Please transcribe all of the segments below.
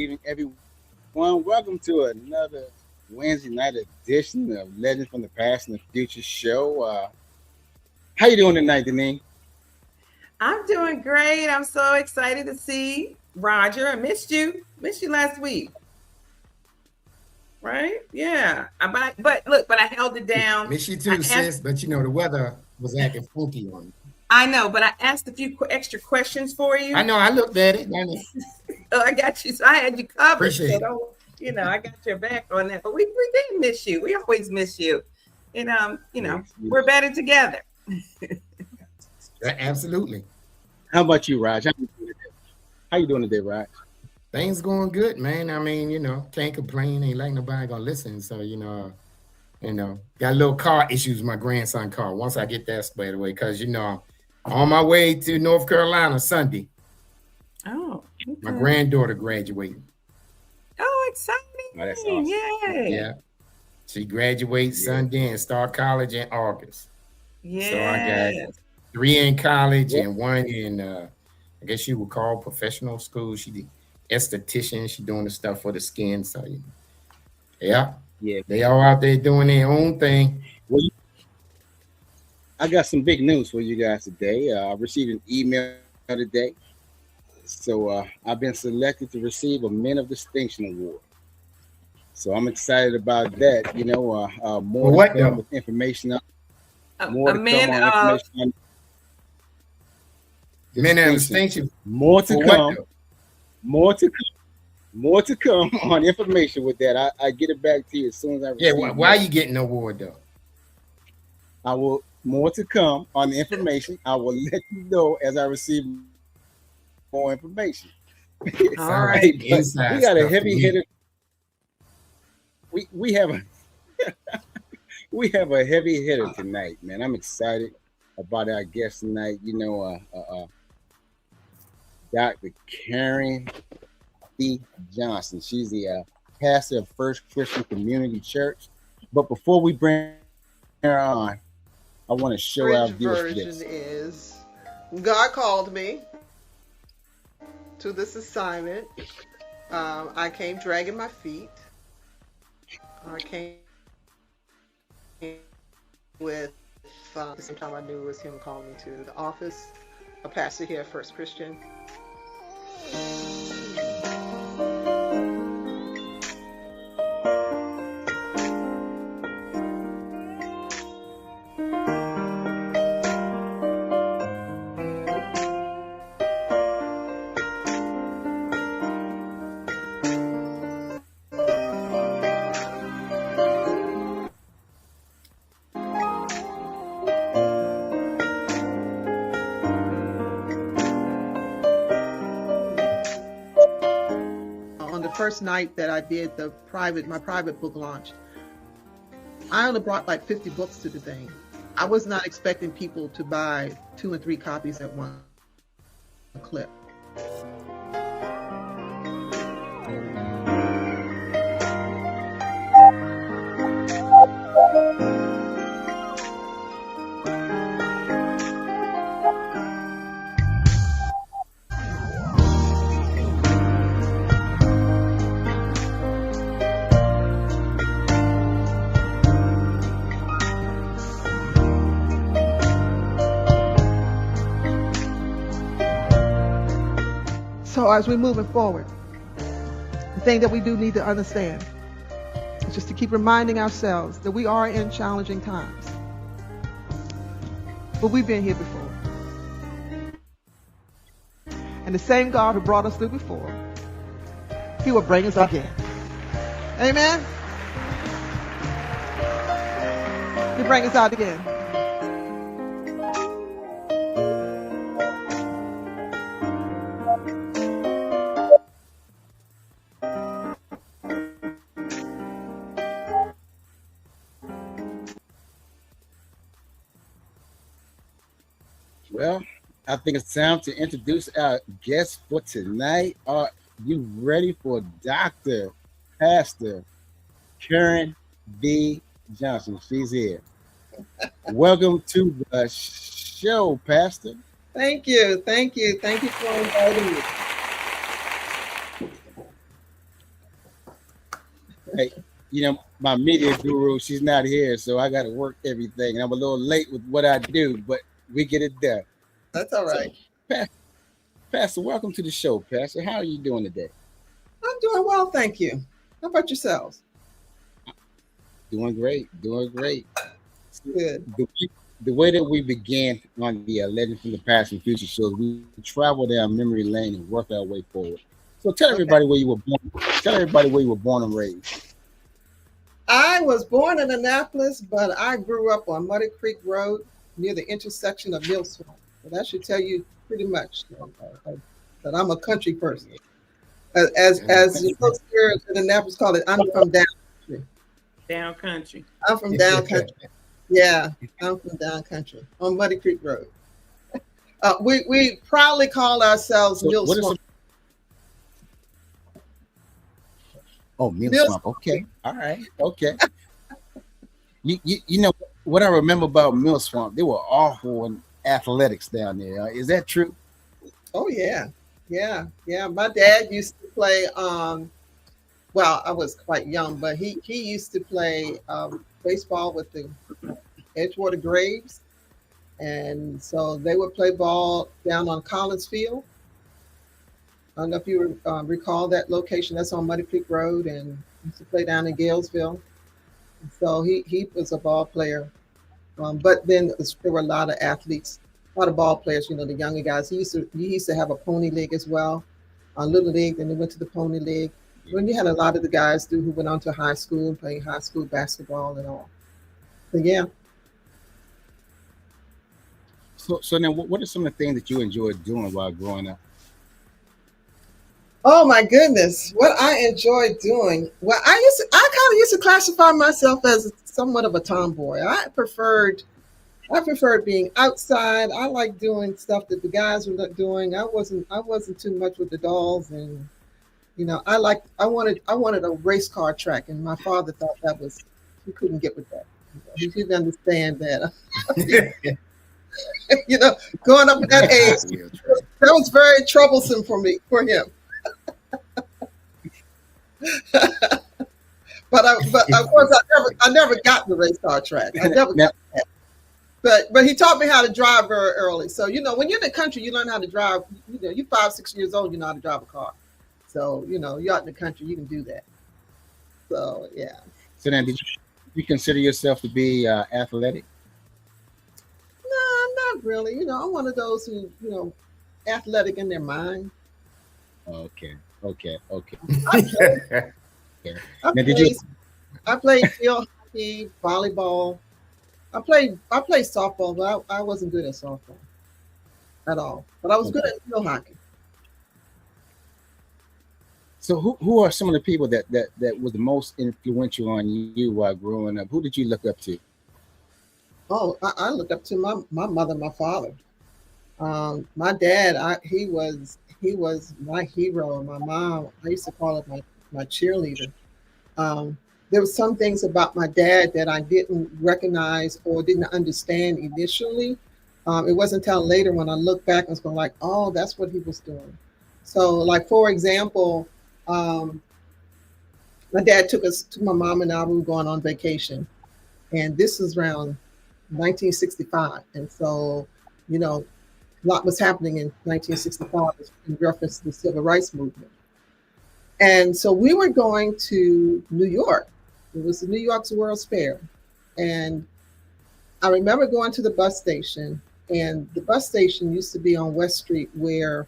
evening, everyone. Welcome to another Wednesday night edition of Legends from the Past and the Future show. How you doing tonight, Denise? I'm doing great. I'm so excited to see Roger. I missed you. Missed you last week. Right? Yeah. But I held it down. Miss you too, sis. But the weather was acting funky on me. I know, but I asked a few extra questions for you. I know. I looked at it. I got you. So I had you covered. Appreciate it. I got your back on that. But we did miss you. We always miss you. And we're better together. Absolutely. How about you, Raj? How you doing today, Raj? Things going good, man. I mean, can't complain. Ain't like nobody gonna listen. So, got a little car issues with my grandson car. Once I get that squared away, because on my way to North Carolina Sunday. Oh, okay. My granddaughter graduated. Oh, exciting. Oh, that's awesome. Yay. Yeah. She graduates Sunday and start college in August. Yeah. So I got 3 in college and 1 in I guess you would call professional school. She did esthetician. She doing the stuff for the skin. So they all out there doing their own thing. Well, I got some big news for you guys today. I received an email today. So I've been selected to receive a Men of Distinction Award. So I'm excited about that. More to come with information. More to come on information. Men of Distinction. More to come. More to come on information with that. I get it back to you as soon as I receive it. Why are you getting an award though? I will more to come on the information. I will let you know as I receive more information. All right. We got a heavy hitter. We have a we have a heavy hitter tonight, man. I'm excited about our guest tonight. Dr. Karen B. Johnson. She's the pastor of First Christian Community Church. But before we bring her on, I want to show our viewers this. Version is God called me to this assignment. I came dragging my feet. I came with the same time I knew it was him calling me to the office. A pastor here at First Christian. First night that I did my private book launch, I only brought like 50 books to the thing. I was not expecting people to buy 2 and 3 copies at one clip. So as we're moving forward, the thing that we do need to understand is just to keep reminding ourselves that we are in challenging times. But we've been here before. And the same God who brought us through before, He will bring us again. Amen? He'll bring us out again. Well, I think it's time to introduce our guest for tonight. Are you ready for Dr. Pastor Karen B. Johnson? She's here. Welcome to the show, Pastor. Thank you. Thank you. Thank you for inviting me. Hey, my media guru, she's not here, so I got to work everything, and I'm a little late with what I do, but we get it done. That's all So, right. Pastor, welcome to the show, Pastor. How are you doing today? I'm doing well, thank you. How about yourselves? Doing great, doing great. Good. The way that we began on the Legend from the Past and Future shows, we travel down memory lane and work our way forward. So tell Okay. everybody where you were born. Tell everybody where you were born and raised. I was born in Annapolis, but I grew up on Muddy Creek Road near the intersection of Mill Swamp. So that should tell you pretty much that I'm a country person. As the folks here in Annapolis call it, I'm from down country. Down country. I'm from down country. Yeah, I'm from down country on Muddy Creek Road. We proudly call ourselves Mill Swamp. Mill Swamp. Okay. All right. Okay. you know what I remember about Mill Swamp? They were awful in athletics down there. Is that true? Oh yeah. My dad used to play. Well, I was quite young, but he used to play baseball with the Edgewater Graves, and so they would play ball down on Collins Field. I don't know if you recall that location. That's on Muddy Creek Road, and used to play down in Galesville. So he was a ball player, but then there were a lot of athletes, a lot of ball players. The younger guys. He used to have a pony league as well, a little league. Then they went to the pony league. When you had a lot of the guys who went on to high school and playing high school basketball and all. So yeah. So now, what are some of the things that you enjoyed doing while growing up? Oh my goodness, what I enjoyed doing. Well, I kind of used to classify myself as somewhat of a tomboy. I preferred being outside. I liked doing stuff that the guys were doing. I wasn't too much with the dolls, and I wanted a race car track, and my father thought he couldn't get with that. He didn't understand that. Going up at that age, that was very troublesome for him. but of course I never got the race car track. I never got that. But he taught me how to drive very early. So when you're in the country, you learn how to drive. You're 5-6 years old, you know how to drive a car. So you're out in the country, you can do that. So yeah. So then, did you consider yourself to be athletic? No, not really. I'm one of those who athletic in their mind. Okay. I played field hockey, volleyball. I played softball, but I wasn't good at softball at all. But I was good at field hockey. So who are some of the people that was the most influential on you while growing up? Who did you look up to? Oh, I looked up to my mother, my father. My dad, he was my hero. My mom, I used to call her my cheerleader. There were some things about my dad that I didn't recognize or didn't understand initially. It wasn't until later when I look back and was going like, oh, that's what he was doing. So, like for example, my dad took my mom and I. We were going on vacation, and this was around 1965, and so a lot was happening in 1965 in reference to the civil rights movement. And so we were going to New York. It was the New York's World's Fair. And I remember going to the bus station, and the bus station used to be on West Street where,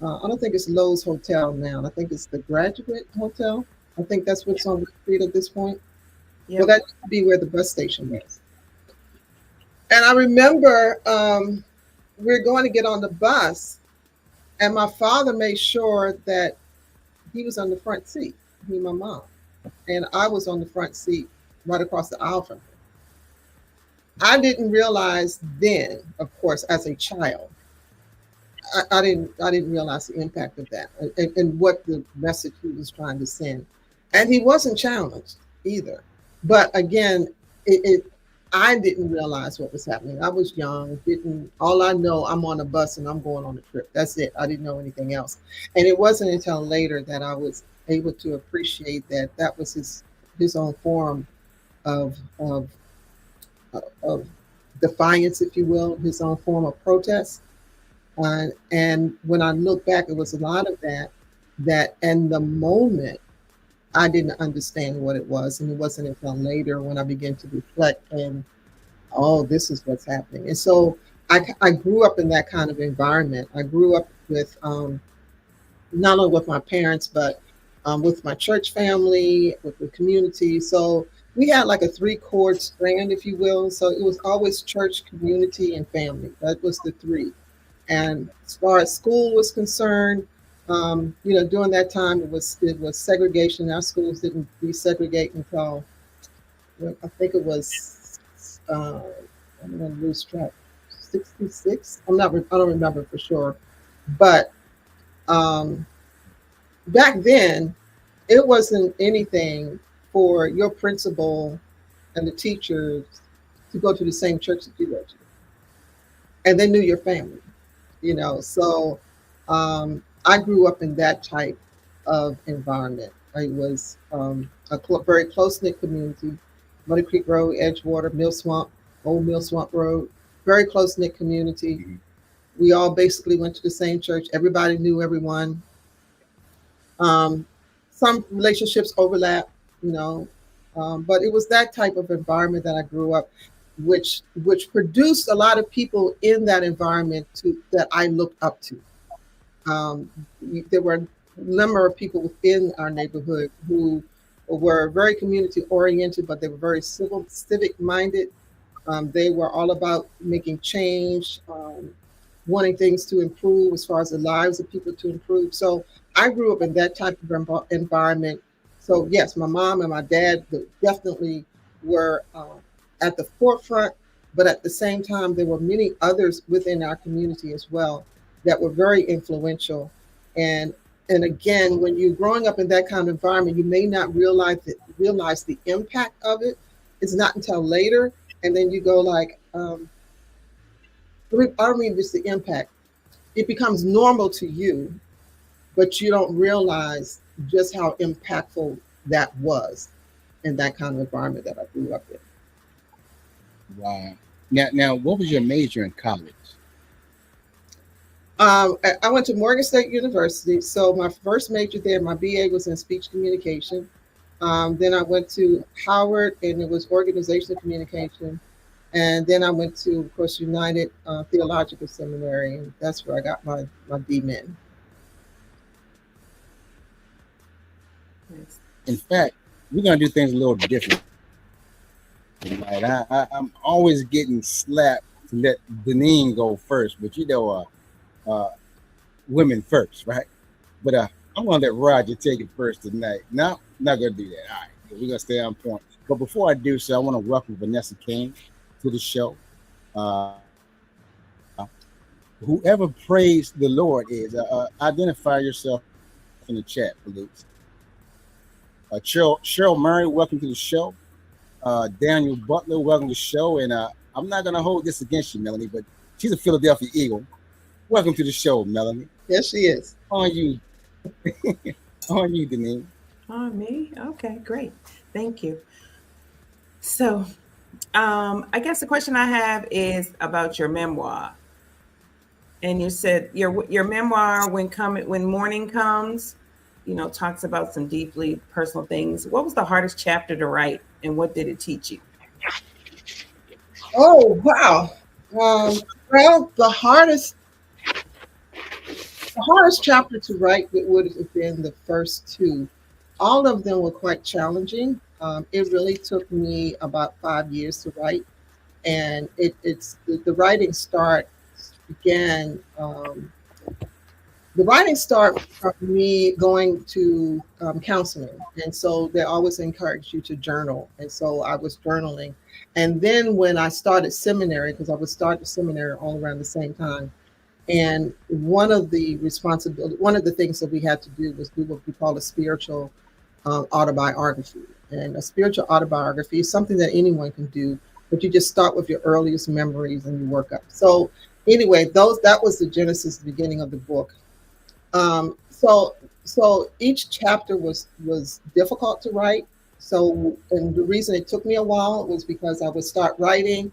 I don't think it's Lowe's Hotel now. I think it's the Graduate Hotel. I think that's what's on West Street at this point. Yep. Well, that used to be where the bus station was. And I remember we were going to get on the bus, and my father made sure that he was on the front seat, me and my mom. And I was on the front seat right across the aisle from him. I didn't realize then, of course, as a child, I didn't realize the impact of that and what the message he was trying to send. And he wasn't challenged either. But again, I didn't realize what was happening. I was young, didn't all I know, I'm on a bus and I'm going on a trip. That's it. I didn't know anything else. And it wasn't until later that I was able to appreciate that that was his own form of of defiance, if you will, his own form of protest. And when I look back, it was a lot of that in the moment I didn't understand what it was. And it wasn't until later when I began to reflect and, oh, this is what's happening. And so I grew up in that kind of environment. I grew up with not only with my parents, but with my church family, with the community. So we had like a three-chord strand, if you will. So it was always church, community, and family. That was the three. And as far as school was concerned, during that time it was segregation. Our schools didn't desegregate until I think it was I'm going to lose track. 66. I don't remember for sure, but um, back then it wasn't anything for your principal and the teachers to go to the same church that you go to, and they knew your family. So I grew up in that type of environment. It was very close-knit community. Muddy Creek Road, Edgewater, Mill Swamp, Old Mill Swamp Road, very close-knit community. We all basically went to the same church. Everybody knew everyone. Some relationships overlap, but it was that type of environment that I grew up, which produced a lot of people in that environment that I looked up to. There were a number of people within our neighborhood who were very community oriented, but they were very civic minded. They were all about making change, wanting things to improve as far as the lives of people to improve. So I grew up in that type of environment. So yes, my mom and my dad definitely were at the forefront, but at the same time, there were many others within our community as well that were very influential. And again, when you're growing up in that kind of environment, you may not realize the impact of it. It's not until later, and then you go like, I don't mean just the impact. It becomes normal to you, but you don't realize just how impactful that was in that kind of environment that I grew up in. Wow. Now, what was your major in college? I went to Morgan State University. So my first major there, my BA was in speech communication. Then I went to Howard, and it was organizational communication. And then I went to, of course, United Theological Seminary, and that's where I got my DMin. In fact, we're going to do things a little different. Right? I'm always getting slapped to let Deneen go first, but women first, right? But I'm going to let Roger take it first tonight. No, I'm not going to do that. All right, we're going to stay on point. But before I do so, I want to welcome Vanessa King to the show. Whoever praised the Lord is, identify yourself in the chat, please. Cheryl Murray, welcome to the show. Daniel Butler, welcome to the show. And I'm not going to hold this against you, Melanie, but she's a Philadelphia Eagle. Welcome to the show, Melanie. Yes, she is. On you. On you, Denise. On me? Okay, great. Thank you. So, I guess the question I have is about your memoir. And you said your memoir, when morning comes, talks about some deeply personal things. What was the hardest chapter to write, and what did it teach you? Oh, wow. Well, the hardest chapter to write would have been the first two. All of them were quite challenging. It really took me about 5 years to write, and the writing began. The writing started from me going to counseling, and so they always encourage you to journal, and so I was journaling. And then when I started seminary, because I was starting seminary all around the same time, and one of the things that we had to do was do what we call a spiritual autobiography. And a spiritual autobiography is something that anyone can do, but you just start with your earliest memories and you work up. So anyway, that was the genesis, the beginning of the book. So each chapter was difficult to write. So, and the reason it took me a while was because I would start writing,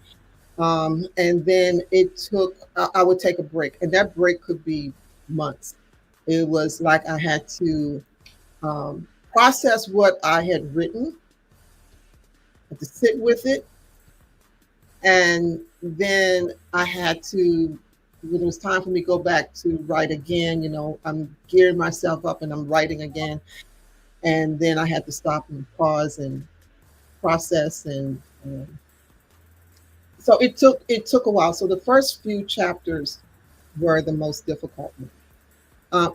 and then I would take a break, and that break could be months. It was like I had to process what I had written, had to sit with it, and then I had to, when it was time for me to go back to write again, I'm gearing myself up and I'm writing again. And then I had to stop and pause and process. And so it took a while. So the first few chapters were the most difficult.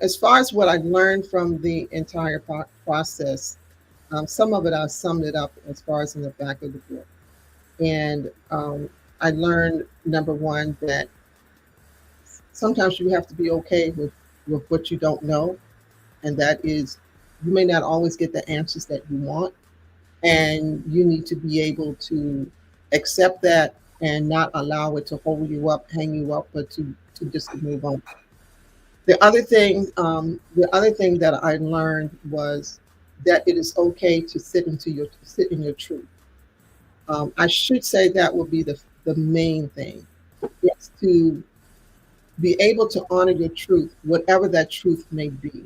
As far as what I learned from the entire process, some of it I summed it up as far as in the back of the book. And I learned, number one, that sometimes you have to be okay with what you don't know. And that is, you may not always get the answers that you want. And you need to be able to accept that and not allow it to hold you up, hang you up, but to just move on. The other thing that I learned was that it is okay to sit in your truth. I should say that would be the main thing. It's to be able to honor your truth, whatever that truth may be.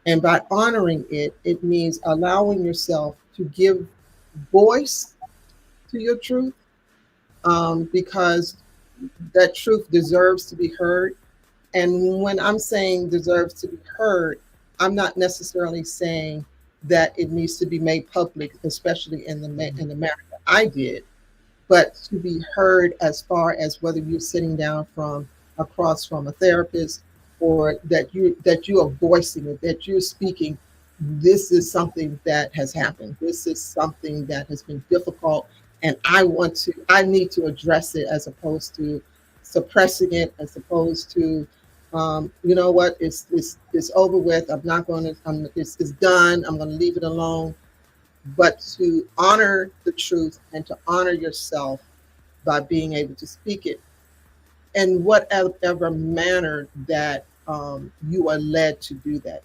And by honoring it, it means allowing yourself to give voice to your truth, because that truth deserves to be heard. And when I'm saying deserves to be heard, I'm not necessarily saying that it needs to be made public, especially in America. I did, but to be heard as far as whether you're sitting down across from a therapist, or that you are voicing it, that you're speaking. This is something that has happened. This is something that has been difficult, and I need to address it, as opposed to suppressing it, as opposed to, you know what, it's over with. I'm not going to. It's done. I'm going to leave it alone. But to honor the truth and to honor yourself by being able to speak it in whatever manner that you are led to do that.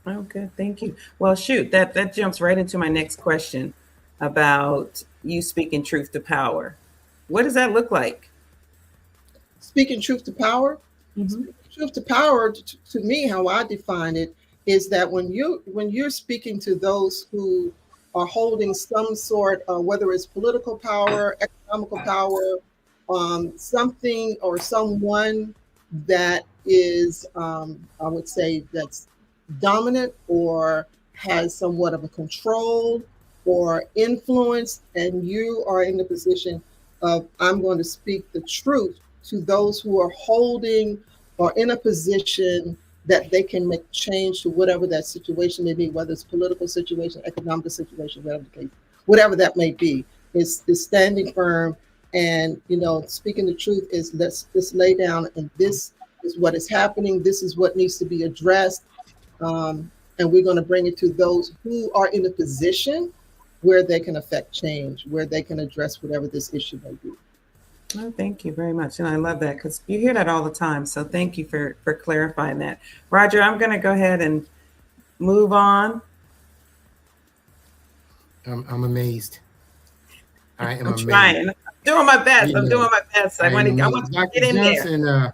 Oh, good. Thank you. Well, shoot, that jumps right into my next question about you speaking truth to power. What does that look like? Speaking truth to power? Mm-hmm. Speaking truth to power, to me, how I define it, is that when you're speaking to those who are holding some sort of, whether it's political power, economical power, something or someone that is, I would say, that's dominant or has somewhat of a control or influence, and you are in the position of, I'm going to speak the truth to those who are holding or in a position that they can make change to whatever that situation may be, whether it's political situation, economic situation, whatever the case, whatever that may be, is standing firm. And, speaking the truth is, let's just lay down, and this is what is happening. This is what needs to be addressed. And we're going to bring it to those who are in a position where they can affect change, where they can address whatever this issue may be. Oh, thank you very much. And I love that, because you hear that all the time. So thank you for clarifying that. Roger, I'm going to go ahead and move on. I'm amazed. I am amazed. Trying. I'm doing my best. I'm doing my best. I want to get in Johnson,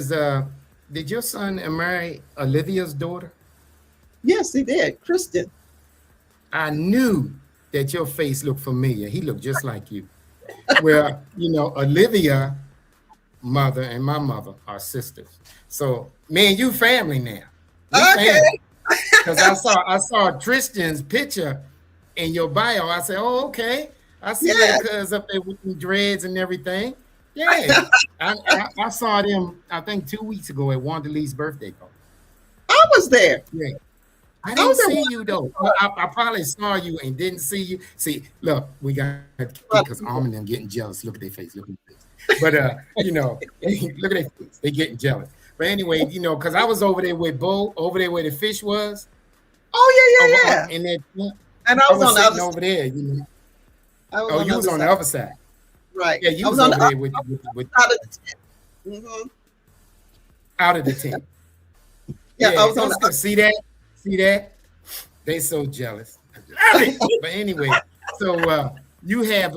there. Did your son marry Olivia's daughter? Yes, he did. Kristen. I knew that your face looked familiar. He looked just like you. Well, Olivia mother and my mother are sisters. So me and you family now. Okay. Because I saw Tristan's picture in your bio. I said, oh, okay. I see that cuz up there with the dreads and everything. Yeah. I saw them, I think 2 weeks ago at Wanda Lee's birthday party. I was there. Yeah. I didn't see you though. I probably saw you and didn't see you. See, look, we got because Arm and them getting jealous. Look at their face. Look at their face. But look at their face. They getting jealous. But anyway, because I was over there with Bo, over there where the fish was. Oh yeah. And I was on the other over there. I was Oh, on the you other was on side. the other side. Right. Yeah, you I was was on the over other there with side of the tent. Hmm. out of the tent. Yeah, I Yeah, was on that's the good. See that? See that? They so jealous. I love it. But anyway, so you have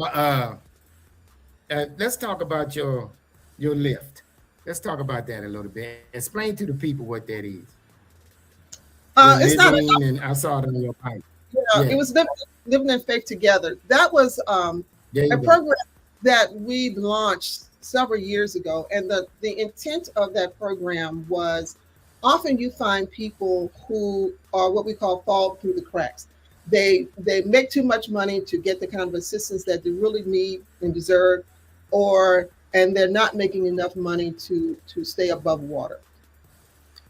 let's talk about your lift. Let's talk about that a little bit. Explain to the people what that is. Your it's not. living, and I saw it on your pipe. It Yeah, was living in faith together. That was there a you go. program that we launched several years ago, and the intent of that program was often you find people who are what we call fall through the cracks. They make too much money to get the kind of assistance that they really need and deserve, or and they're not making enough money to stay above water.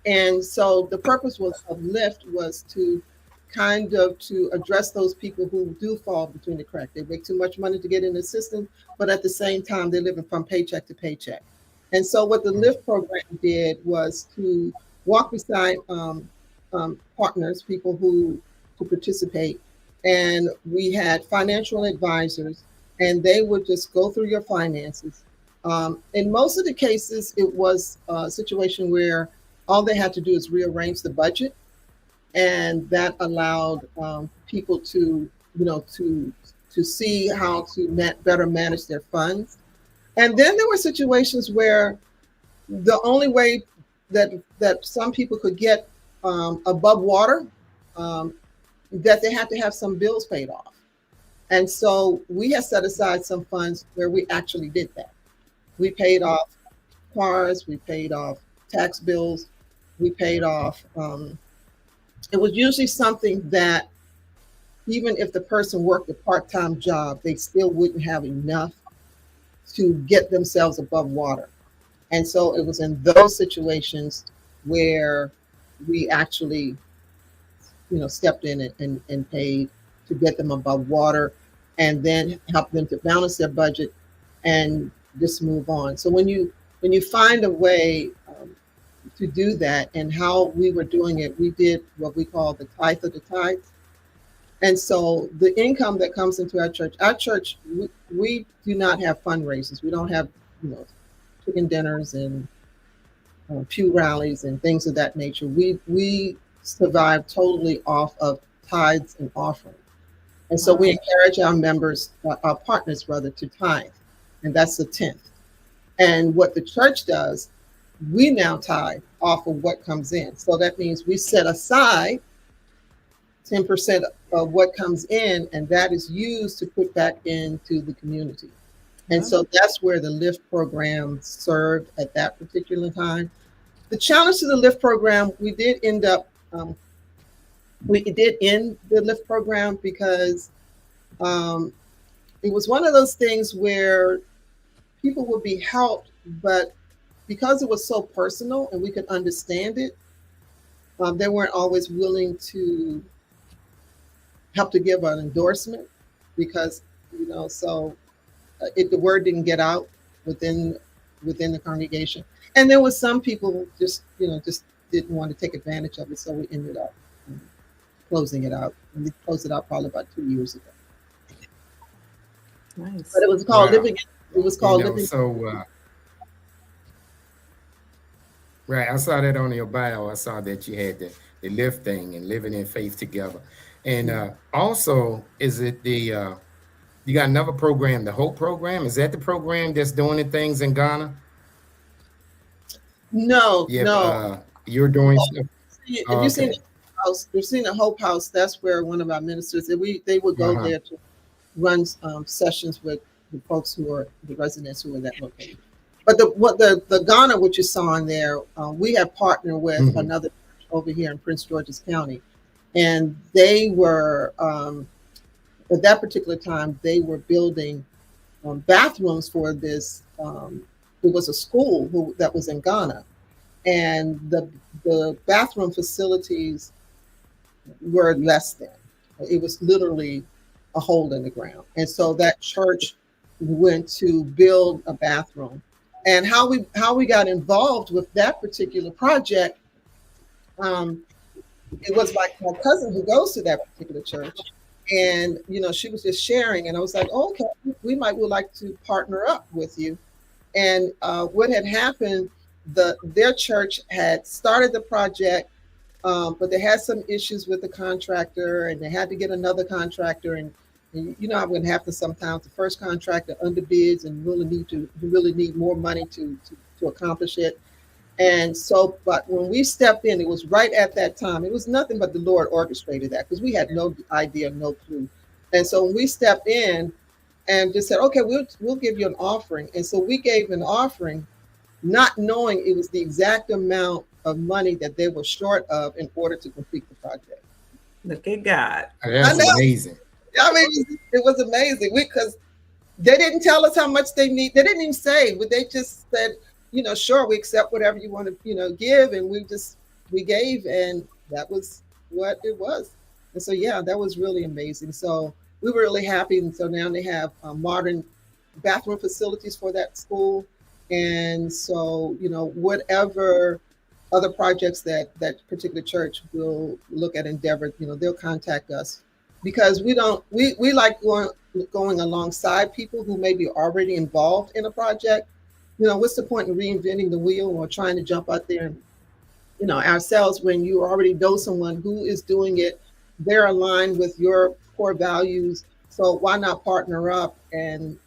And so the purpose was of Lyft was to kind of to address those people who do fall between the cracks. They make too much money to get in the system, but at the same time they're living from paycheck to paycheck. And so what the Lyft program did was to walk beside partners, people who to participate, and we had financial advisors, and they would just go through your finances. In most of the cases, it was a situation where all they had to do is rearrange the budget, and that allowed people to, to see how to better manage their funds. And then there were situations where the only way that some people could get above water, um, that they had to have some bills paid off. And so we had set aside some funds where we actually did that. We paid off cars, we paid off tax bills, we paid off. It was usually something that even if the person worked a part-time job, they still wouldn't have enough to get themselves above water. And so it was in those situations where we actually, stepped in and paid to get them above water, and then help them to balance their budget and just move on. So when you find a way to do that, and how we were doing it, we did what we call the tithe of the tithes. And so the income that comes into our church, we do not have fundraisers. We don't have, chicken dinners and pew rallies and things of that nature. We survive totally off of tithes and offerings. And so we Wow. encourage our members, our partners rather, to tithe, and that's the 10th. And what the church does, we now tithe off of what comes in. So that means we set aside 10% of what comes in, and that is used to put back into the community. And Wow. so that's where the Lift program served at that particular time. The challenge to the Lift program, we did end the Lift program because it was one of those things where people would be helped, but because it was so personal and we could understand it, they weren't always willing to help to give an endorsement because, so the word didn't get out within the congregation. And there was some people who just didn't want to take advantage of it. So we ended up closing it out. And we closed it out probably about 2 years ago. Nice. But it was called Wow. Living. It was called You know, Living. so right, I saw that on your bio. I saw that you had the live thing and living in faith together. And also, is it you got another program, the Hope program? Is that the program that's doing the things in Ghana? No, Yep, no. you're doing stuff. If Oh, you've seen okay. the house, you've seen the Hope House. That's where one of our ministers. They would go Uh-huh. there to run sessions with the folks who are the residents who are that located. But the Ghana, which you saw in there, we have partnered with Hmm. another church over here in Prince George's County, and they were at that particular time they were building bathrooms for this. It was a school that was in Ghana, and the bathroom facilities were less than. It was literally a hole in the ground. And so that church went to build a bathroom. And how we got involved with that particular project, it was like my cousin who goes to that particular church. And she was just sharing, and I was like, oh, okay, would like to partner up with you. And what had happened, their church had started the project, but they had some issues with the contractor, and they had to get another contractor. And I'm going to have to sometimes the first contractor underbids and really need more money to accomplish it. And so, but when we stepped in, it was right at that time. It was nothing but the Lord orchestrated that, because we had no idea, no clue. And so when we stepped in and just said, okay, we'll give you an offering. And so we gave an offering, not knowing it was the exact amount of money that they were short of in order to complete the project. Look at God. That's amazing. I mean, it was amazing, because they didn't tell us how much they need. They didn't even say, but they just said, sure, we accept whatever you want to, give. And we gave, and that was what it was. And so, yeah, that was really amazing. So we were really happy. And so now they have modern bathroom facilities for that school. And so, whatever other projects that particular church will look at Endeavor, they'll contact us, because we like going alongside people who may be already involved in a project. What's the point in reinventing the wheel or trying to jump out there and, ourselves, when you already know someone who is doing it, they're aligned with your core values. So why not partner up and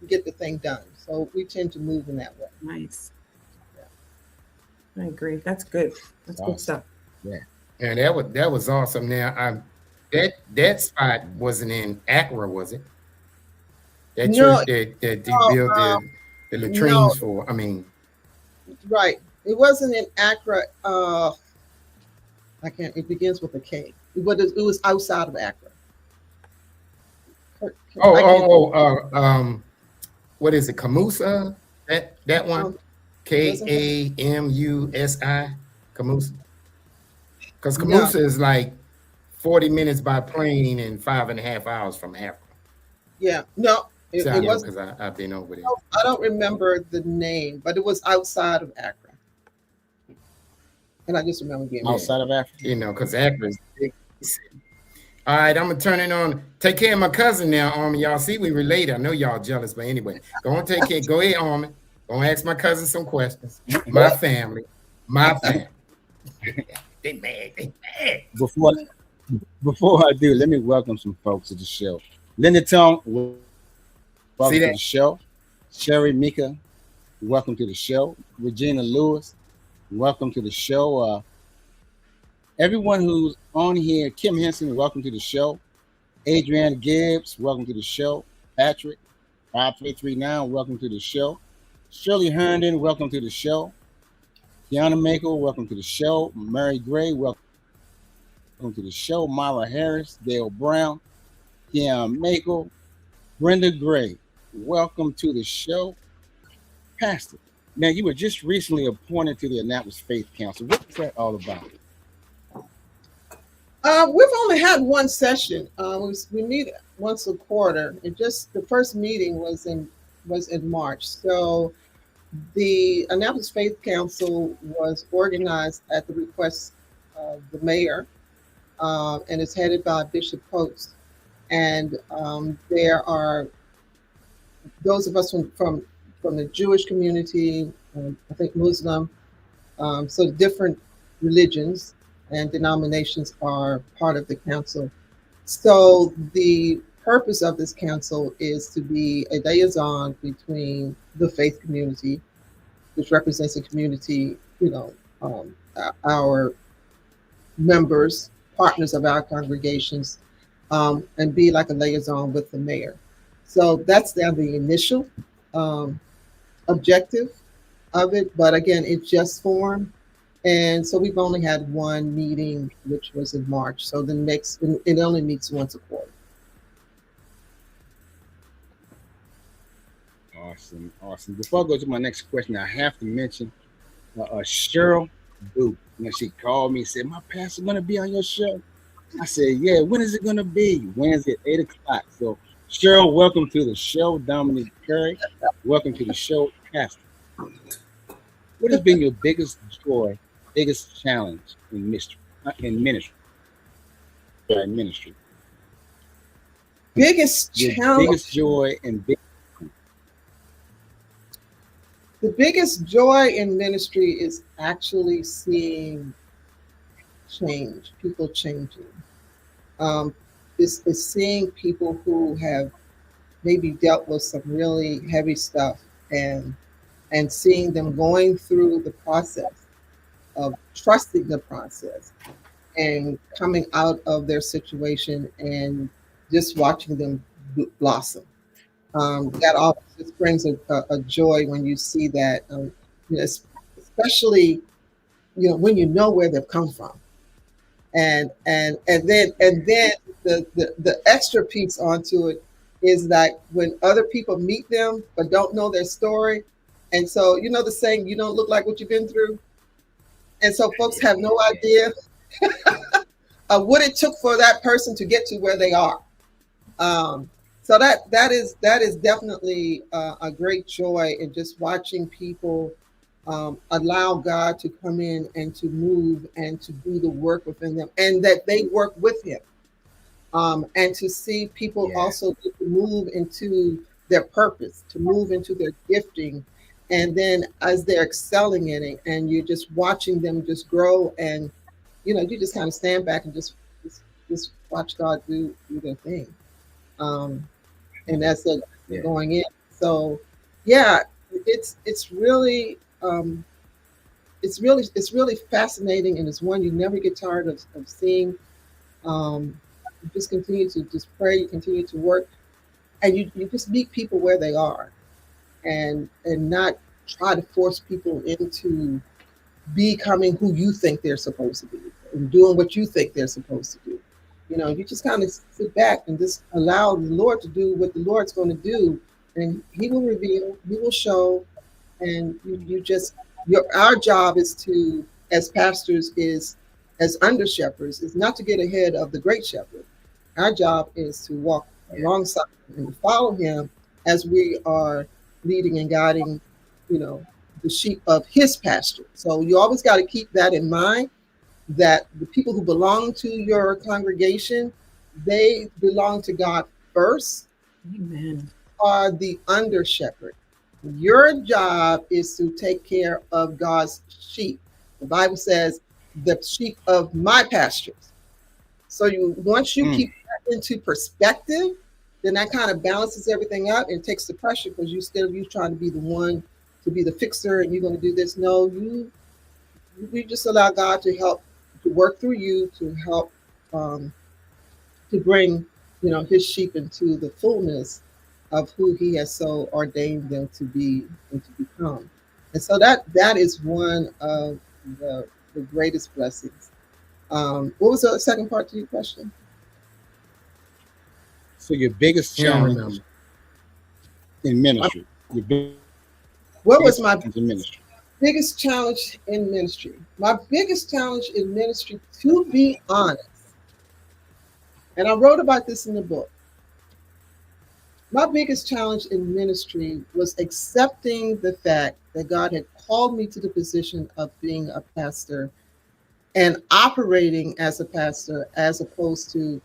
get the thing done? So we tend to move in that way. Nice. Yeah. I agree. That's good. That's awesome. Good stuff. Yeah. And that was awesome. Now, that spot wasn't in Accra, was it? That church that they built the latrines for. I mean, right. It wasn't in Accra. I can't. It begins with a K. It was outside of Accra. What is it? Camusa? That one? Kamusi. Camusa. Because Camusa is like 40 minutes by plane and 5.5 hours from Accra. Yeah. No. It was because I've been over there. I don't remember the name, but it was outside of Accra. And I just remember being outside of Accra. Because Accra is big. All right, I'm gonna turn it on. Take care of my cousin now, Armin. Y'all see we related. I know y'all jealous, but anyway, go on, take care. Go ahead, Armin. Go on, ask my cousin some questions. My family. They mad. Before I do, let me welcome some folks to the show. Linda Tong, welcome to the show. Sherry Mika, welcome to the show. Regina Lewis, welcome to the show. Everyone who's on here, Kim Henson, welcome to the show. Adrienne Gibbs, welcome to the show. Patrick, 5339, welcome to the show. Shirley Herndon, welcome to the show. Kiana Mako, welcome to the show. Mary Gray, welcome to the show. Myra Harris, Dale Brown, Kiana Mako, Brenda Gray, welcome to the show. Pastor, now you were just recently appointed to the Annapolis Faith Council. What's that all about? We've only had one session. We meet once a quarter, and just the first meeting was in March. So the Annapolis Faith Council was organized at the request of the mayor, and it's headed by Bishop Coates. And there are those of us from the Jewish community, I think Muslim, so different religions and denominations are part of the council. So the purpose of this council is to be a liaison between the faith community, which represents a community, our members, partners of our congregations, and be like a liaison with the mayor. So that's now the initial objective of it. But again, it just formed. And so we've only had one meeting, which was in March. So it only meets once a quarter. Awesome. Before I go to my next question, I have to mention Cheryl Booth. She called me and said, my pastor's going to be on your show. I said, yeah, when is it going to be? Wednesday at 8 o'clock. So Cheryl, welcome to the show. Dominique Curry, welcome to the show. Pastor, what has been your biggest joy, biggest challenge in ministry? Biggest Your biggest challenge, joy and big. the biggest joy in ministry is actually seeing change, people changing. Um, is seeing people who have maybe dealt with some really heavy stuff and seeing them going through the process of trusting the process and coming out of their situation and just watching them blossom. That always just brings a joy when you see that, you know, especially when you know where they've come from, and then the extra piece onto it is that when other people meet them but don't know their story, and so the saying, you don't look like what you've been through, and so folks have no idea what it took for that person to get to where they are. Um, so that is definitely a great joy in just watching people allow God to come in and to move and to do the work within them, and that they work with Him, and to see people Yeah. also to move into their purpose, to move into their gifting, and then as they're excelling in it, and you're just watching them just grow, and you just kind of stand back and just watch God do their thing. Um, and that's Yeah. going in. So, yeah, it's really it's really fascinating, and it's one you never get tired of seeing. You just continue to just pray, you continue to work, and you just meet people where they are, and not try to force people into becoming who you think they're supposed to be and doing what you think they're supposed to do. You just kind of sit back and just allow the Lord to do what the Lord's going to do, and He will reveal, He will show, and you just our job is to, as pastors, is as under shepherds, is not to get ahead of the great shepherd. Our job is to walk alongside him and follow him as we are leading and guiding, you know, the sheep of his pasture. So you always got to keep that in mind, that the people who belong to your congregation, they belong to God first, Amen. are the under shepherd. Your job is to take care of God's sheep. The Bible says, the sheep of my pastures. So once you keep that into perspective, then that kind of balances everything out and takes the pressure, because you trying to be the one to be the fixer and you're going to do this. No, you just allow God to help, to work through you, to help, to bring his sheep into the fullness of who he has so ordained them to be and to become. And so that is one of the greatest blessings. What was the second part to your question? So your biggest He don't challenge remember. in ministry. Your biggest What was challenge my in ministry. biggest challenge in ministry? My biggest challenge in ministry, to be honest, and I wrote about this in the book. My biggest challenge in ministry was accepting the fact that God had called me to the position of being a pastor and operating as a pastor, as opposed to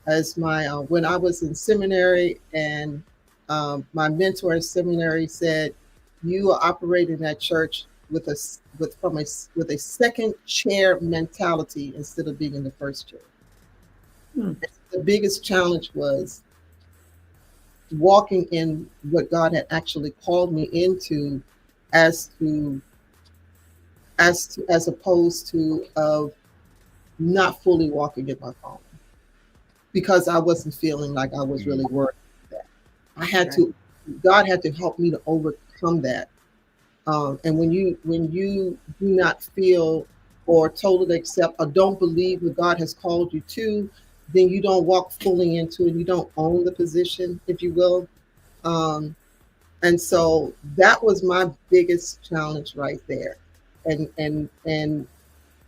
as my when I was in seminary, and my mentor in seminary said, "You are operating that church with a second chair mentality instead of being in the first chair." Hmm. The biggest challenge was walking in what God had actually called me into, as opposed to of not fully walking in my calling, because I wasn't feeling like I was really worthy of that. God had to help me to overcome that. And when you do not feel or totally accept or don't believe what God has called you to, then you don't walk fully into it. You don't own the position, if you will. Um, and so that was my biggest challenge right there, and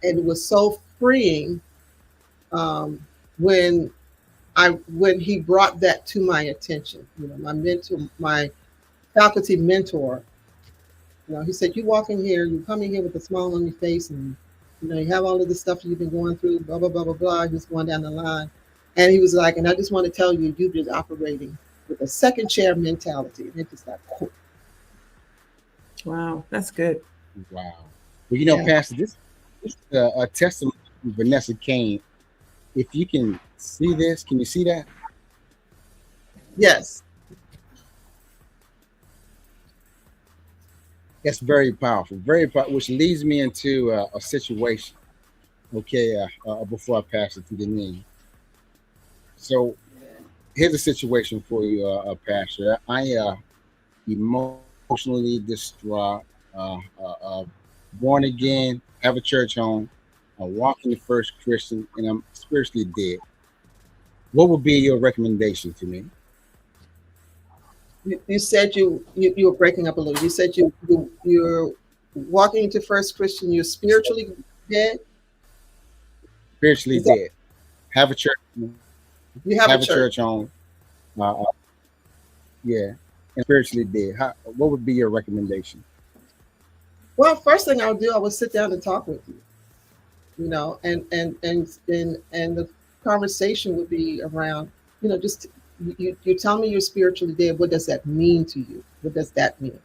it was so freeing, um, when when he brought that to my attention. My faculty mentor, he said, "You walk in here, you come in here with a smile on your face, and you have all of this stuff you've been going through, blah blah blah blah blah." He's going down the line, And he was like, and I just want to tell you, you've been operating with a second chair mentality. And it just like, oh, Wow, that's good. Wow. Well, yeah, Pastor, this a testimony from Vanessa Kane. If you can see this, can you see that? yes, That's very powerful, which leads me into a situation. Okay, before I pass it to Denise. So here's a situation for you, Pastor. I emotionally distraught, born again, have a church home, walking the first Christian, and I'm spiritually dead. What would be your recommendation to me? you said you were breaking up a little. You said you're walking into First Christian. You're spiritually dead. Spiritually Is that dead. Have a church, you have have a a church church? home, yeah, and spiritually dead. What would be your recommendation? Well, first thing I'll do, I will sit down and talk with you. And the conversation would be around, just you tell me you're spiritually dead. What does that mean to you? What does that mean?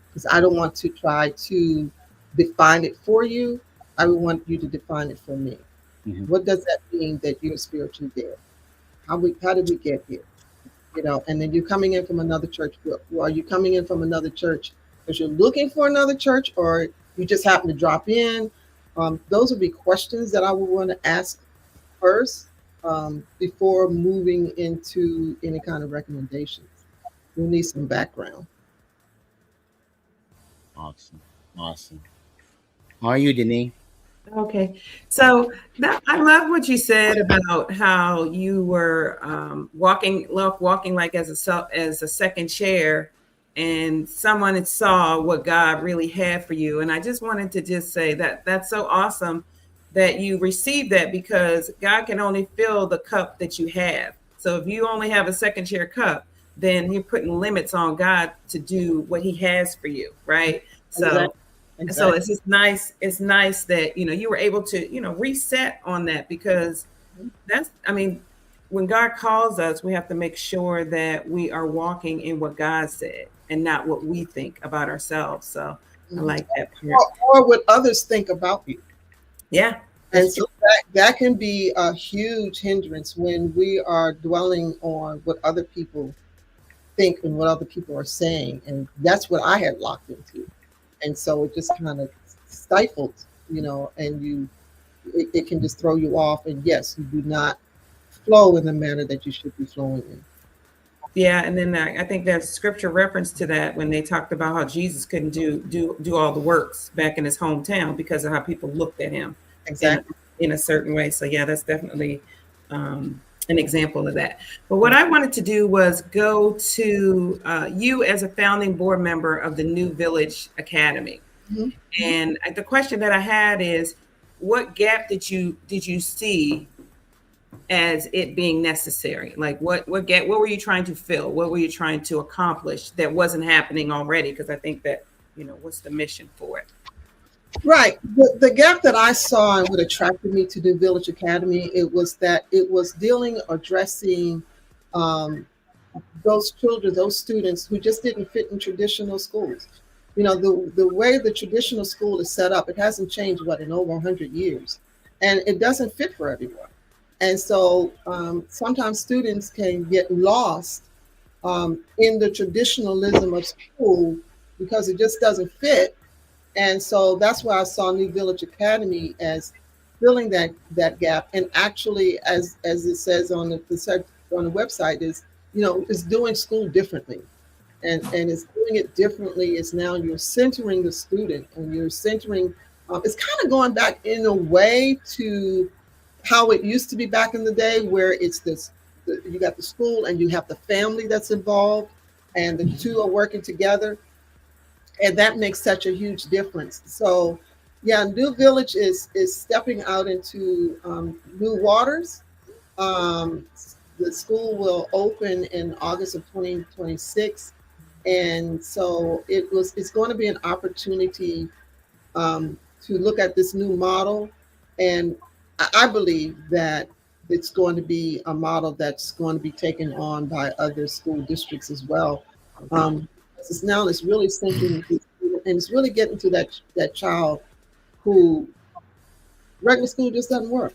Because I don't want to try to define it for you. I would want you to define it for me. Hmm. What does that mean that you're spiritually dead? How did we get here? And then you're coming in from another church. Well, are you coming in from another church because you're looking for another church, or you just happen to drop in? Those would be questions that I would want to ask first, before moving into any kind of recommendations. You'll need some background. Awesome, awesome. Are you, Denise? Okay. So I love what you said about how you were walking like as as a second chair, and someone had saw what God really had for you. And I just wanted to just say that that's so awesome that you received that, because God can only fill the cup that you have. So if you only have a second chair cup, then you're putting limits on God to do what He has for you, right? So Exactly. so Exactly. it's just nice. It's nice that you were able to reset on that, because that's, I mean, when God calls us, we have to make sure that we are walking in what God said and not what we think about ourselves. So I Mhm. like that part. Or what others think about you. Yeah, And that's so true. that can be a huge hindrance when we are dwelling on what other people think and what other people are saying. And that's what I had locked into. And so it just kind of stifled, and it can just throw you off. And yes, you do not flow in the manner that you should be flowing in. Yeah, and then I think there's scripture reference to that when they talked about how Jesus couldn't do all the works back in his hometown because of how people looked at him in Exactly. in a certain way. So yeah, that's definitely an example of that. But what I wanted to do was go to you as a founding board member of the New Village Academy, Mhm. and the question that I had is, what gap did you see as it being necessary? Like what were you trying to fill? What were you trying to accomplish that wasn't happening already? Because I think that, what's the mission for it? Right. The gap that I saw and what attracted me to the Village Academy, it was that it was addressing, um, those children, those students who just didn't fit in traditional schools. The way the traditional school is set up, it hasn't changed in over 100 years, and it doesn't fit for everyone. And so, sometimes students can get lost, in the traditionalism of school because it just doesn't fit. And so that's why I saw New Village Academy as filling that gap. And actually, as it says on the website, is doing school differently. And it's doing it differently. Is now you're centering the student, and you're centering. It's kind of going back in a way to how it used to be back in the day, where it's you got the school and you have the family that's involved, and the two are working together, and that makes such a huge difference. So, yeah, New Village is stepping out into, new waters. Um, the school will open in August of 2026, and so it's going to be an opportunity, to look at this new model, and I believe that it's going to be a model that's going to be taken on by other school districts as well. It's now it's really centering and it's really getting to that child who regular school just doesn't work.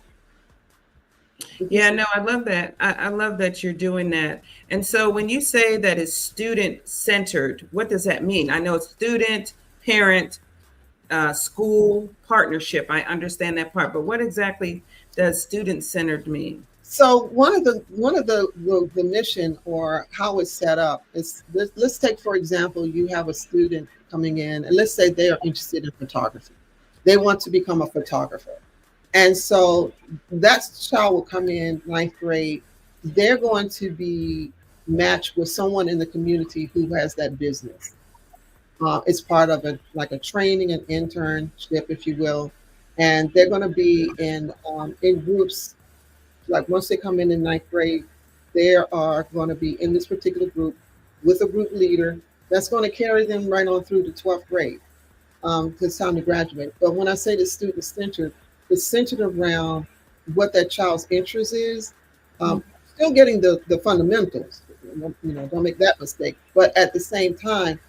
Yeah, no, I love that. I love that you're doing that. And so when you say that it's student centered, what does that mean? I know it's student, parent, school partnership. I understand that part, but what exactly does student centered mean? So one of the mission or how it's set up is let's take for example you have a student coming in and let's say they are interested in photography. They want to become a photographer. And so that child will come in ninth grade. They're going to be matched with someone in the community who has that business. It's part of like a training and internship, if you will, and they're going to be in groups. Like once they come in ninth grade, they are going to be in this particular group with a group leader that's going to carry them right on through to 12th grade. It's time to graduate. But when I say the student centered, it's centered around what that child's interest is. Still getting the fundamentals, don't make that mistake. But at the same time,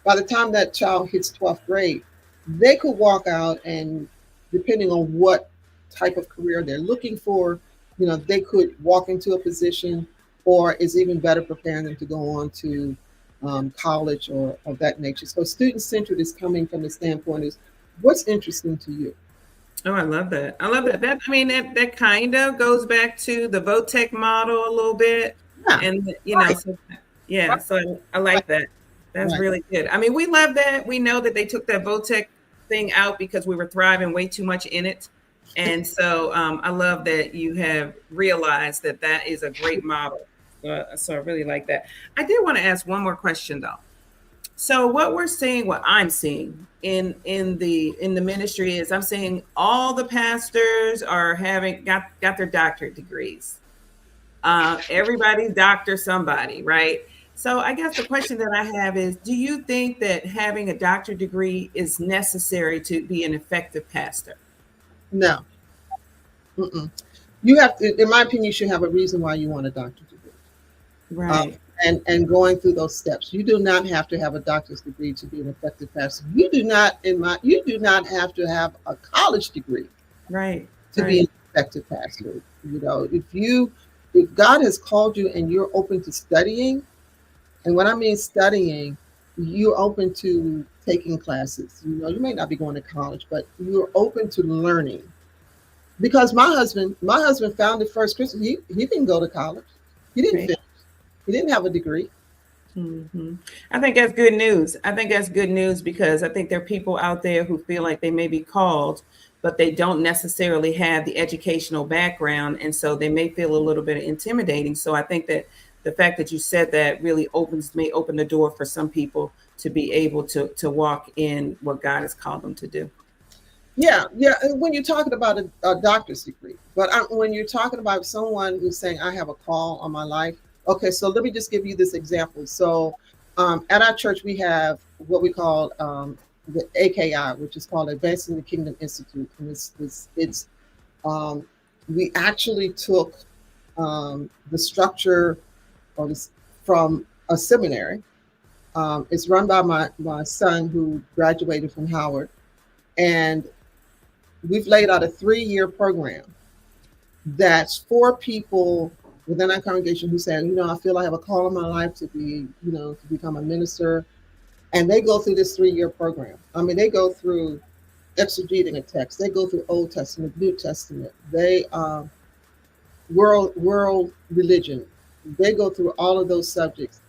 by the time that child hits 12th grade, they could walk out and depending on what type of career they're looking for, they could walk into a position or is even better preparing them to go on to college or of that nature. So student centered is coming from the standpoint is what's interesting to you. Oh, I love that. I love that. That kind of goes back to the VOTEC model a little bit. Yeah. And, Right. so I like that. That's Right. really good. I mean, we love that. We know that they took that VOTEC thing out because we were thriving way too much in it. And so I love that you have realized that that is a great model. So I really like that. I did want to ask one more question though. So what I'm seeing in the ministry is I'm seeing all the pastors are got their doctorate degrees. Everybody's doctor somebody, right? So I guess the question that I have is, do you think that having a doctorate degree is necessary to be an effective pastor? No. Mm-mm. You have to, in my opinion, you should have a reason why you want a doctorate degree. Right. And going through those steps. You do not have to have a doctor's degree to be an effective pastor. You do not have to have a college degree Right. to be an effective pastor. If God has called you and you're open to studying, and when I mean studying, you're open to taking classes. You may not be going to college, but you're open to learning. Because my husband founded First Christian. He didn't go to college. He didn't finish. He didn't have a degree. Mm-hmm. I think that's good news. I think that's good news because I think there are people out there who feel like they may be called, but they don't necessarily have the educational background. And so they may feel a little bit intimidating. So I think that the fact that you said that really may open the door for some people to be able to walk in what God has called them to do. Yeah. When you're talking about a doctor's degree, but when you're talking about someone who's saying, I have a call on my life. Okay, so let me just give you this example. So at our church, we have what we call the AKI, which is called Advancing the Kingdom Institute. And we actually took the structure from a seminary. It's run by my son who graduated from Howard. And we've laid out a 3-year program that's for people within our congregation who say, I feel I have a call in my life to be, to become a minister. And they go through this 3-year program. I mean, they go through exegeting a text. They go through Old Testament, New Testament. They world religion. They go through all of those subjects.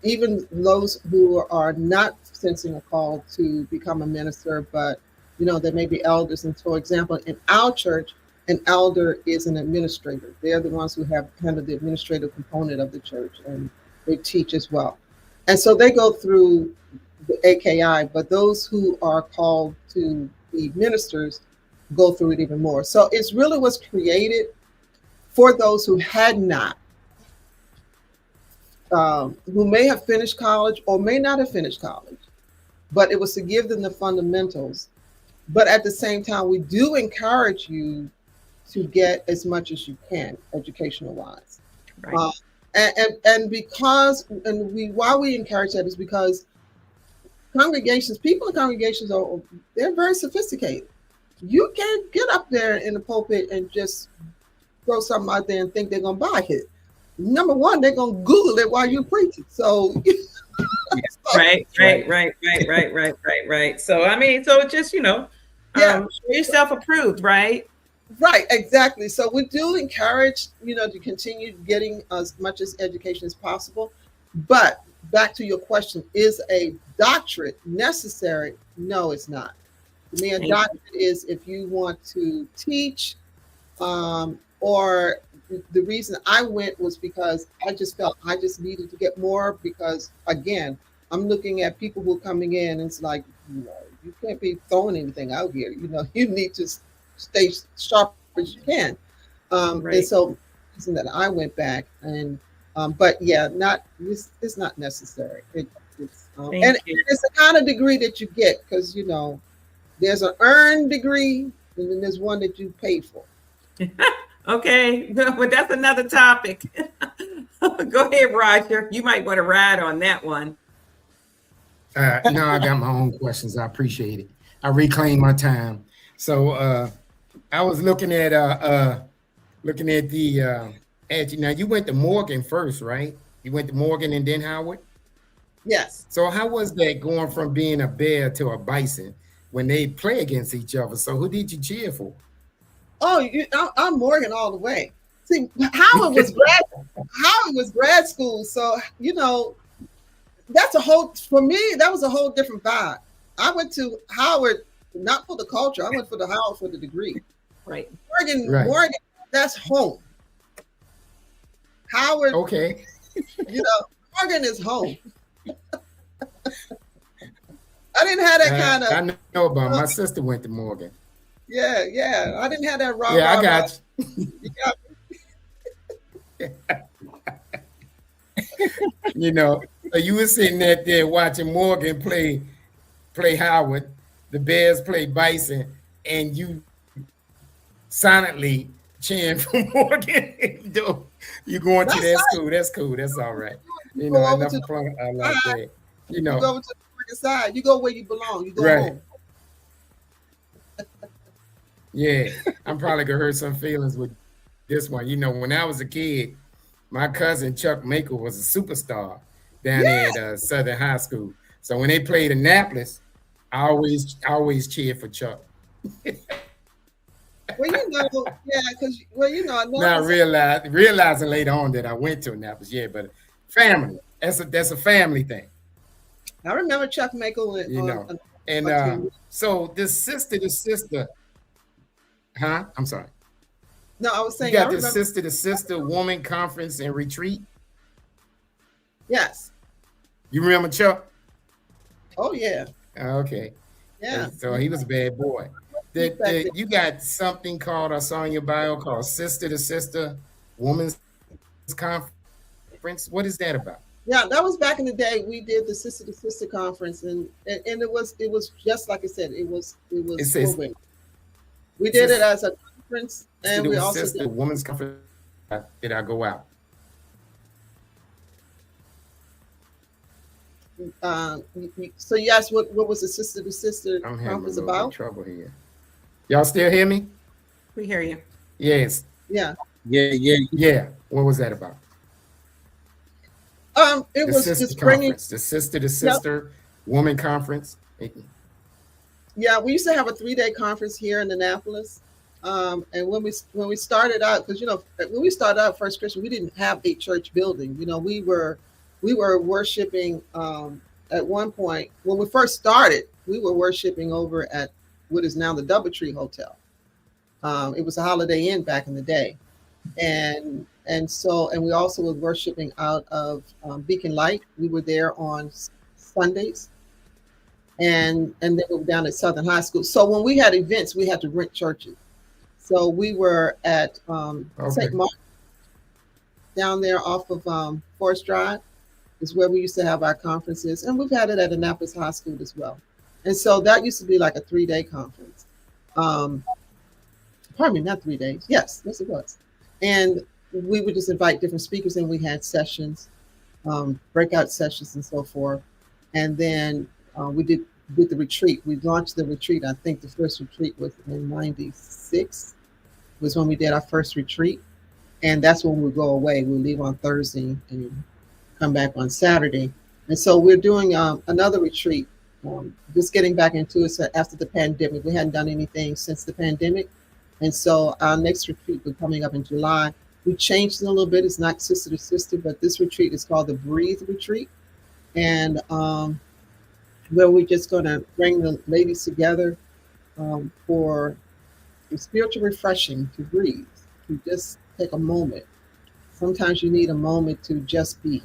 Even those who are not sensing a call to become a minister, but there may be elders. And for example, in our church, an elder is an administrator. They're the ones who have kind of the administrative component of the church, and they teach as well. And so they go through the AKI, but those who are called to be ministers go through it even more. So it's really was created for those who had not, who may have finished college or may not have finished college, but it was to give them the fundamentals. But at the same time, we do encourage you to get as much as you can educational wise. Right. And because why we encourage that is because people in congregations they're very sophisticated. You can't get up there in the pulpit and just throw something out there and think they're gonna buy it. Number one, they're gonna Google it while you're preaching. So right. So I mean, so just yeah, show yourself approved, right? right, exactly. So we do encourage to continue getting as much as education as possible. But back to your question, is a doctorate necessary? No, it's not. To me, a doctorate is if you want to teach, or the reason I went was because I just felt I just needed to get more, because again, I'm looking at people who are coming in and it's like, you can't be throwing anything out here. You need to stay sharp as you can. Right. And so reason that I went back but yeah, it's not necessary. It's it's the kind of degree that you get because there's an earned degree and then there's one that you pay for. Okay, but that's another topic. Go ahead, Roger. You might want to ride on that one. No, I got my own questions. I appreciate it. I reclaim my time. So I was looking at the now you went to Morgan first, right? You went to Morgan and then Howard? Yes. So how was that going from being a bear to a bison when they play against each other? So who did you cheer for? Oh, I'm Morgan all the way. See, Howard was grad school, so that's for me, that was a whole different vibe. I went to Howard not for the culture, I went for the Howard for the degree. Right. Morgan, that's home. Howard, okay. Morgan is home. I didn't have that kind of. I know about my sister went to Morgan. Yeah. I didn't have that raw. Yeah, I got you. So you were sitting there watching Morgan play Howard, the Bears play Bison, and you silently cheering for Morgan. You going to that school? That's cool. That's all right. Enough fun. I like that. You go over to the Morgan side. You go where you belong. You go home. Yeah, I'm probably gonna hurt some feelings with this one. When I was a kid, my cousin Chuck Maker was a superstar down there at Southern High School. So when they played Annapolis, I always cheered for Chuck. Well, because Not realizing later on that I went to Annapolis. Yeah, but family. That's a family thing. I remember Chuck Maker. So this sister. Huh? I'm sorry. No, I was saying. You got the sister woman conference and retreat. Yes. You remember Chuck? Oh yeah. Okay. Yeah. So he was a bad boy. You got something called, I saw in your bio, called Sister to Sister Women's Conference. What is that about? Yeah, that was back in the day. We did the Sister to Sister Conference, and it was just like I said, it was for women. We did it as a conference, and we also did the Women's Conference. Did I go out? So you asked what was the Sister to Sister Conference about? I'm having trouble here. Y'all still hear me? We hear you. Yes. Yeah. What was that about? It was just bringing the Sister to Sister Woman Conference. Yeah, we used to have a 3-day conference here in Annapolis. And when we started out, because when we started out First Christian, we didn't have a church building. We were worshiping at one point. When we first started, we were worshiping over at what is now the Doubletree Hotel. It was a Holiday Inn back in the day, and we also were worshiping out of Beacon Light. We were there on Sundays. And then we were down at Southern High School. So when we had events, we had to rent churches. So we were at St. Mark, down there off of Forest Drive, is where we used to have our conferences. And we've had it at Annapolis High School as well. And so that used to be like a 3-day conference. pardon me, not 3 days. Yes, it was. And we would just invite different speakers, and we had sessions, breakout sessions, and so forth. And then we did with the retreat. We launched the retreat. I think the first retreat was in '96. Was when we did our first retreat, and that's when we go away. We leave on Thursday and come back on Saturday. And so we're doing another retreat. Just getting back into it after the pandemic. We hadn't done anything since the pandemic. And so our next retreat will be coming up in July. We changed it a little bit. It's not sister to sister, but this retreat is called the Breathe Retreat. And where we're just going to bring the ladies together for spiritual refreshing, to breathe, to just take a moment. Sometimes you need a moment to just be.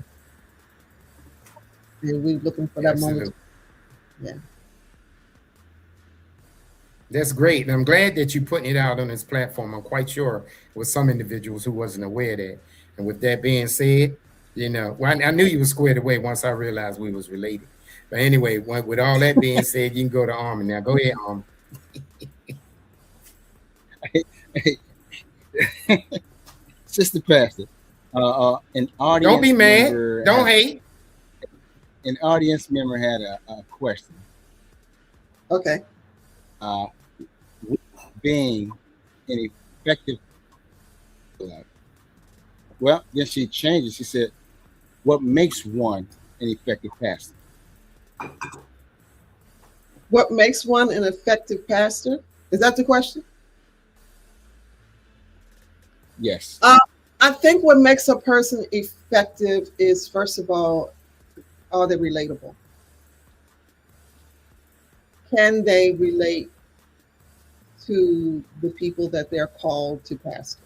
And we're looking for that Absolutely. moment. Yeah. That's great. And I'm glad that you're putting it out on this platform. I'm quite sure with some individuals who wasn't aware of that. And with that being said, well, I knew you were squared away once I realized we was related. But anyway, with all that being said, you can go to Armin now. Go ahead, Armin. Sister Pastor, an audience Don't be mad. member Don't hate. An audience member had a question. Okay. Being an effective, well, then she changed it. She said, "What makes one an effective pastor?" What makes one an effective pastor? Is that the question? Yes. I think what makes a person effective is, first of all, are they relatable? Can they relate to the people that they're called to pastor?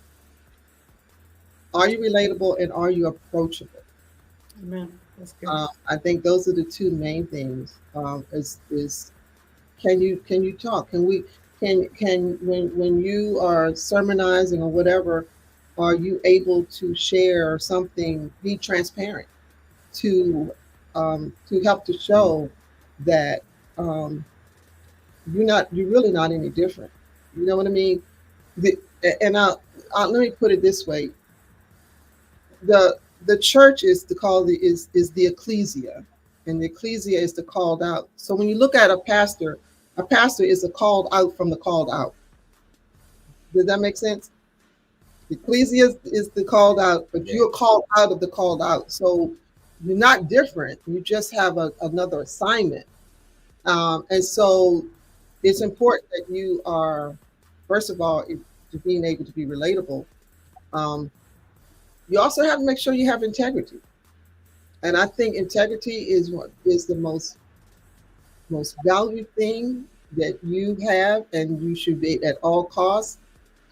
Are you relatable, and are you approachable? Amen. That's good. I think those are the two main things. Is can you talk? Can when you are sermonizing or whatever, are you able to share something? Be transparent to help to show that you're really not any different. You know what I mean? And let me put it this way: the church is the ecclesia, and the ecclesia is the called out. So when you look at a pastor is a called out from the called out. Does that make sense? The ecclesia is the called out, but you're called out of the called out. So you're not different. You just have another assignment. And so it's important that you are, first of all, to being able to be relatable. You also have to make sure you have integrity. And I think integrity is the most valued thing that you have, and you should be at all costs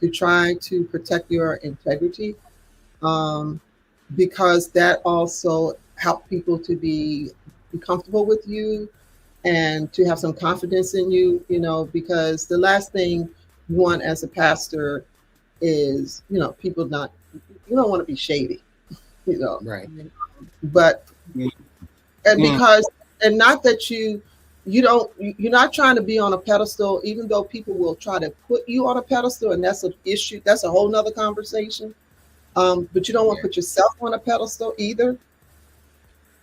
to try to protect your integrity, because that also helps people to be comfortable with you and to have some confidence in you, because the last thing you want as a pastor is, people you don't want to be shady, Right. but, and because, and not that you're not trying to be on a pedestal, even though people will try to put you on a pedestal, and that's an issue. That's a whole nother conversation. But you don't want to put yourself on a pedestal either.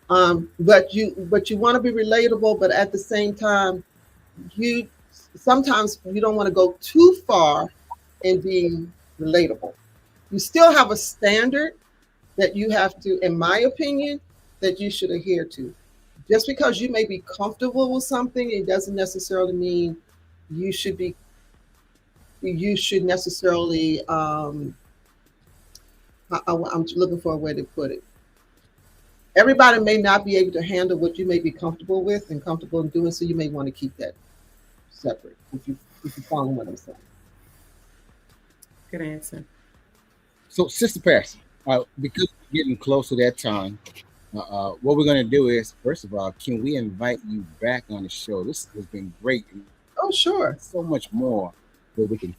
But you want to be relatable, but at the same time, sometimes you don't want to go too far in being relatable. You still have a standard that you have to, in my opinion, that you should adhere to. Just because you may be comfortable with something, it doesn't necessarily mean you should necessarily, I'm looking for a way to put it. Everybody may not be able to handle what you may be comfortable with and comfortable in doing, so you may want to keep that separate, if you follow what I'm saying. Good answer. So, Sister Pastor, because we're getting close to that time, what we're going to do is, first of all, can we invite you back on the show? This has been great. Oh, sure. So much more that we can.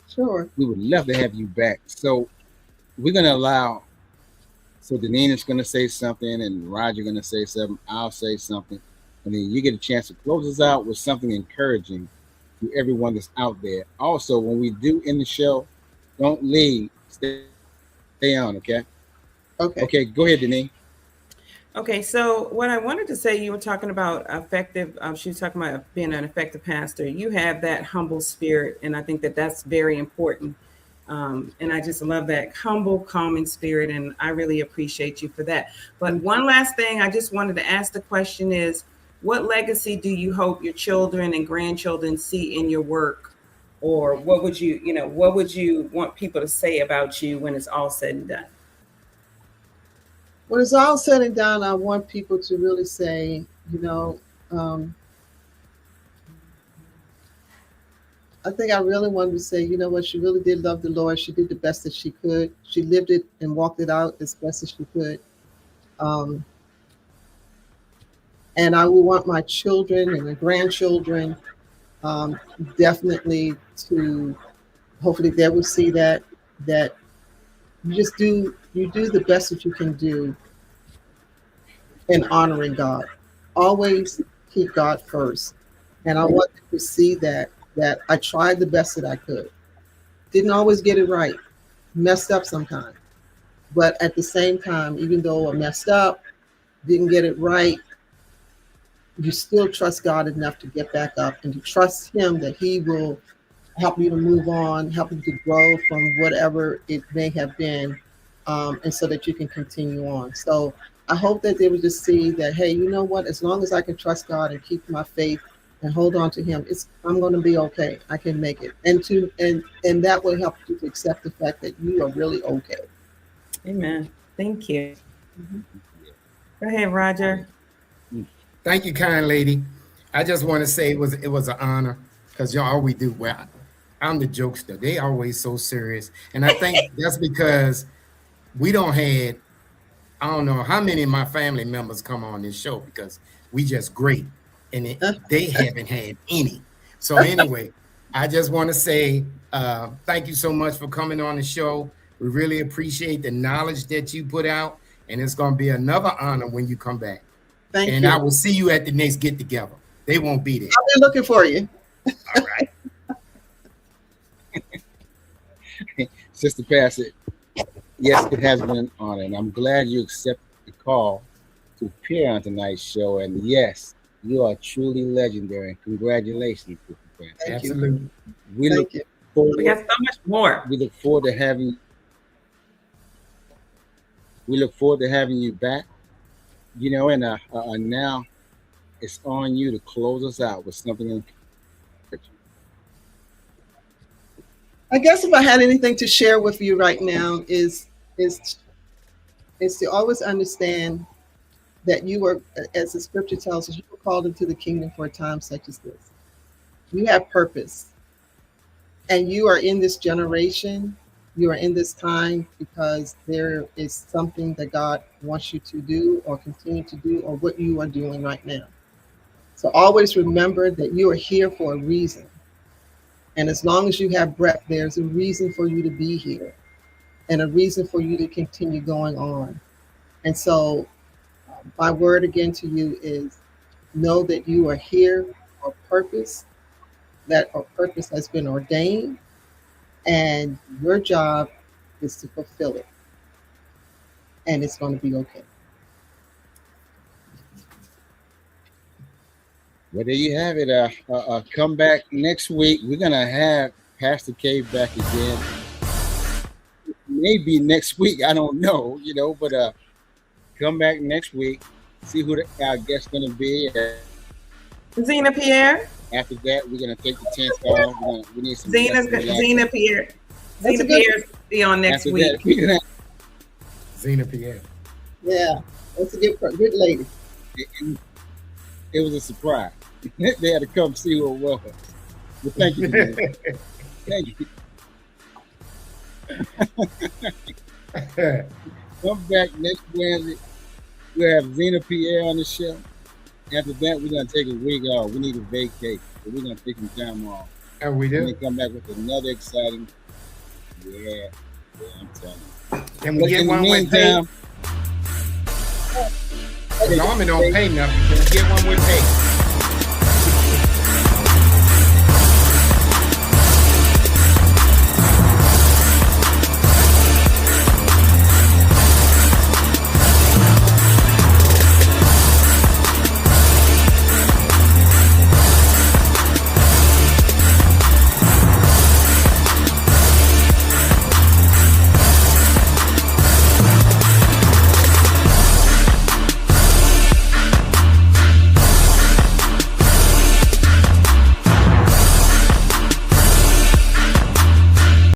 Sure. We would love to have you back. So we're going to allow. So Danina's going to say something, and Roger going to say something. I'll say something, and then you get a chance to close us out with something encouraging to everyone that's out there. Also, when we do end the show, don't leave. Stay on, okay? Go Okay. ahead, Denise. Okay, so what I wanted to say, you were talking about effective. She was talking about being an effective pastor. You have that humble spirit, and I think that that's very important. And I just love that humble, calming spirit, and I really appreciate you for that. But one last thing, I just wanted to ask the question is, what legacy do you hope your children and grandchildren see in your work, or what would what would you want people to say about you when it's all said and done? When it's all said and done, I want people to really say, you know, I think I really wanted to say, you know what, she really did love the Lord. She did the best that she could. She lived it and walked it out as best as she could. Um, and I will want my children and my grandchildren um, definitely to, hopefully they will see that you do the best that you can do in honoring God. Always keep God first. And I want them to see that I tried the best that I could. Didn't always get it right. Messed up sometimes. But at the same time, even though I messed up, didn't get it right, you still trust God enough to get back up and to trust Him that He will help you to move on, help you to grow from whatever it may have been, and so that you can continue on. So I hope that they would just see that, hey, you know what? As long as I can trust God and keep my faith and hold on to Him, I'm going to be okay. I can make it, and that will help you to accept the fact that you are really okay. Amen. Thank you. Mm-hmm. Go ahead, Roger. Thank you, kind lady. I just want to say it was an honor because y'all always do well. I'm the jokester. They always so serious, and I think that's because we don't had. I don't know how many of my family members come on this show because we just great, and they haven't had any. So anyway, I just want to say thank you so much for coming on the show. We really appreciate the knowledge that you put out, and it's going to be another honor when you come back. Thank you. And I will see you at the next get together. They won't be there. I'll be looking for you. All right. Sister Pastor, yes, it has been an honor, and I'm glad you accepted the call to appear on tonight's show. And yes, you are truly legendary. Congratulations, Sister Pastor. Absolutely. We look forward. We got so much more. We look forward to having. We look forward to having you back. You know, and now it's on you to close us out with something encouraging. I guess if I had anything to share with you right now is to always understand that you were, as the scripture tells us, you were called into the kingdom for a time such as this. You have purpose, and you are in this generation. You are in this time because there is something that God wants you to do or continue to do, or what you are doing right now. So always remember that you are here for a reason. And as long as you have breath, there's a reason for you to be here and a reason for you to continue going on. And so my word again to you is know that you are here for a purpose, that our purpose has been ordained, and your job is to fulfill it. And it's going to be okay. Well, there you have it. Come back next week. We're gonna have Pastor K back again. Maybe next week. I don't know. You know, but come back next week. See who our guest's gonna be. Zena Pierre. After that, we're gonna take the tent off. We need some Zena Pierre. Zena Pierre be on next week. Zena Pierre. Yeah, that's a good lady. It was a surprise. They had to come see who it was. Well, thank you. Thank you. Come back next Wednesday. We'll have Zena Pierre on the show. After that, we're going to take a week off. We need a vacation. So we're going to take some time off. And we do. And then come back with another exciting. Yeah, I'm telling you. Can we get one with pay? Norman don't pay nothing. Can we get one with pay?